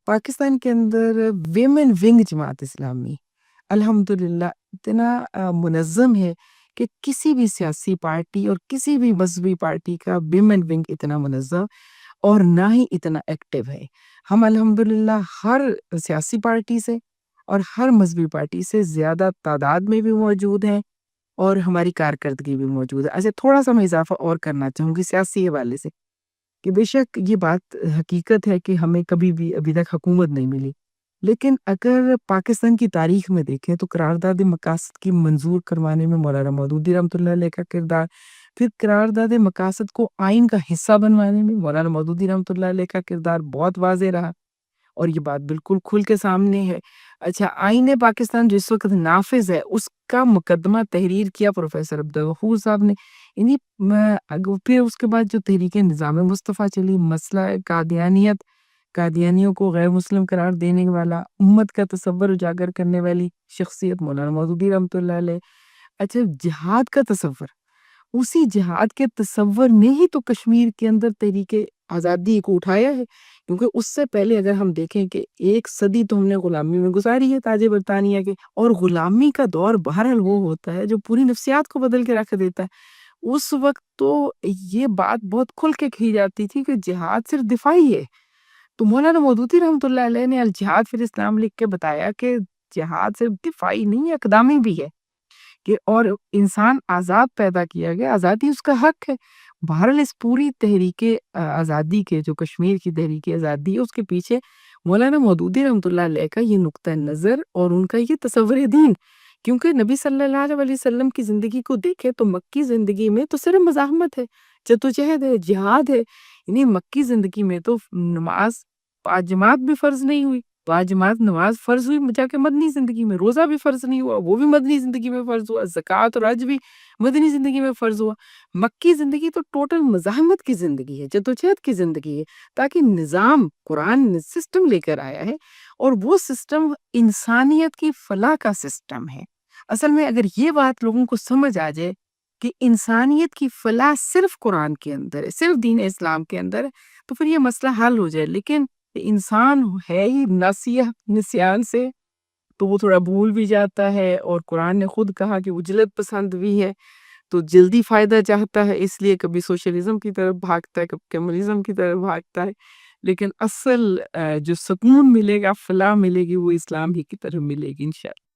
پاکستان کے اندر women wing Jamaat Islami الحمدللہ اتنا منظم ہے کہ کسی بھی سیاسی پارٹی اور کسی بھی مذہبی پارٹی کا ویمن ونگ اتنا منظم اور نہ ہی اتنا ایکٹیو ہے۔ ہم الحمدللہ ہر سیاسی پارٹی سے اور ہر مذہبی پارٹی سے زیادہ تعداد میں بھی موجود ہیں اور ہماری کارکردگی بھی موجود ہے۔ اچھا، تھوڑا سا میں اضافہ اور کرنا چاہوں گی سیاسی حوالے سے کہ بے شک یہ بات حقیقت ہے کہ ہمیں کبھی بھی ابھی تک حکومت نہیں ملی، لیکن اگر پاکستان کی تاریخ میں دیکھیں تو قرارداد مقاصد کی منظور کروانے میں مولانا مودودی رحمۃ اللہ علیہ کا کردار، پھر قرارداد مقاصد کو آئین کا حصہ بنوانے میں مولانا مودودی رحمۃ اللہ علیہ کا کردار بہت واضح رہا، اور یہ بات بالکل کھل کے سامنے ہے۔ اچھا، آئین پاکستان جو اس وقت نافذ ہے اس کا مقدمہ تحریر کیا پروفیسر عبدالغفور صاحب نے۔ پھر اس کے بعد جو تحریک نظام مصطفیٰ چلی، مسئلہ قادیانیوں کو غیر مسلم قرار دینے والا، امت کا تصور اجاگر کرنے والی شخصیت مولانا مودودی رحمۃ اللہ علیہ۔ اچھا، جہاد کا تصور، اسی جہاد کے تصور نے ہی تو کشمیر کے اندر تحریک آزادی کو اٹھایا ہے، کیونکہ اس سے پہلے اگر ہم دیکھیں کہ 1 صدی تو ہم نے غلامی میں گزاری ہے تاج برطانیہ کے، اور غلامی کا دور بہرحال وہ ہوتا ہے جو پوری نفسیات کو بدل کے رکھ دیتا ہے۔ اس وقت تو یہ بات بہت کھل کے کہی جاتی تھی کہ جہاد صرف دفاعی ہے، تو مولانا مودودی رحمۃ اللہ علیہ نے الجہاد فی الاسلام لکھ کے بتایا کہ جہاد صرف دفاعی نہیں ہے، اقدامی بھی ہے، کہ اور انسان آزاد پیدا کیا گیا، آزادی اس کا حق ہے۔ بہرحال اس پوری تحریک آزادی کے جو کشمیر کی تحریک آزادی ہے اس کے پیچھے مولانا مودودی رحمۃ اللہ علیہ کا یہ نقطہ نظر اور ان کا یہ تصور دین، کیونکہ نبی صلی اللہ علیہ وسلم کی زندگی کو دیکھے تو مکی زندگی میں تو صرف مزاحمت ہے، جدوجہد ہے، جہاد ہے، یعنی مکی زندگی میں تو نماز 5 جماعت بھی فرض نہیں ہوئی، 5 جماعت نماز فرض ہوئی جا کے مدنی زندگی میں، روزہ بھی فرض نہیں ہوا، وہ بھی مدنی زندگی میں فرض ہوا، زکوٰۃ اور حج بھی مدنی زندگی میں فرض ہوا۔ مکی زندگی تو ٹوٹل مزاحمت کی زندگی ہے، جدوجہد کی زندگی ہے، تاکہ نظام قرآن نے سسٹم لے کر آیا ہے، اور وہ سسٹم انسانیت کی فلاح کا سسٹم ہے۔ اصل میں اگر یہ بات لوگوں کو سمجھ آ جائے کہ انسانیت کی فلاح صرف قرآن کے اندر ہے، صرف دین اسلام کے اندر ہے، تو پھر یہ مسئلہ حل ہو جائے۔ لیکن انسان ہے ہی ناسیہ نسیان سے، تو وہ تھوڑا بھول بھی جاتا ہے، اور قرآن نے خود کہا کہ اجلت پسند بھی ہے، تو جلدی فائدہ چاہتا ہے، اس لیے کبھی سوشلزم کی طرف بھاگتا ہے، کبھی کمیونزم کی طرف بھاگتا ہے، لیکن اصل جو سکون ملے گا، فلاح ملے گی، وہ اسلام ہی کی طرف ملے گی انشاءاللہ۔